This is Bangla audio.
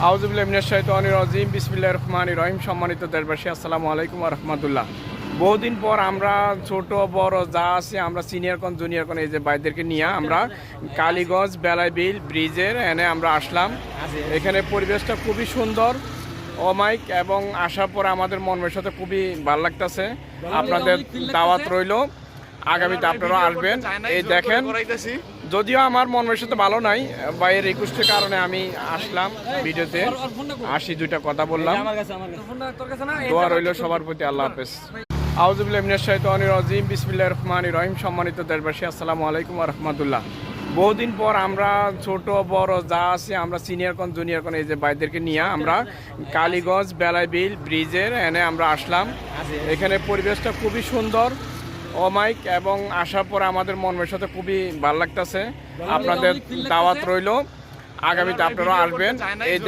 আউযুবিল্লাহি মিনাশ শাইতানির রাজিম বিসমিল্লাহির রহমানির রহিম। সম্মানিত দেশবাসী, আসসালামু আলাইকুম ওয়া রাহমাতুল্লাহ। বহুদিন পর আমরা ছোট বড় যা আছে আমরা সিনিয়র কোন জুনিয়র কোন এই যে ভাইদেরকে নিয়ে আমরা কালীগঞ্জ বেলাইবিল ব্রিজের এনে আমরা আসলাম। এখানে পরিবেশটা খুবই সুন্দর অমাইক এবং আসার পর আমাদের মনের সাথে খুবই ভালো লাগতেছে। আপনাদের দাওয়াত রইল, আগামীতে আপনারা আসবেন। এই দেখেন, যদিও আমার মনের সাথে ভালো নাই, ভাইয়ের রিকোয়েস্টের কারণে আমি আসলাম ভিডিওতে, আসি দুইটা কথা বললাম। দোয়া রইল সবার প্রতি। আল্লাহ হাফেজ। আউযুবিল্লাহি মিনাশ শাইতানির রাজিম বিসমিল্লাহির রহমানির রহিম। সম্মানিত দেশবাসী, আসসালামু আলাইকুম ওয়া রাহমাতুল্লাহ। বহুদিন পর আমরা ছোট বড় যা আছে আমরা সিনিয়র কোন জুনিয়র কোন এই যে ভাইদেরকে নিয়ে আমরা কালীগঞ্জ বেলাইবিল ব্রিজের এনে আমরা আসলাম। এখানে পরিবেশটা খুবই সুন্দর অমাইক এবং আসার পর আমাদের মনের সাথে খুবই ভালো লাগতেছে। আপনাদের দাওয়াত রইল, আগামীতে আপনারা আসবেন। এই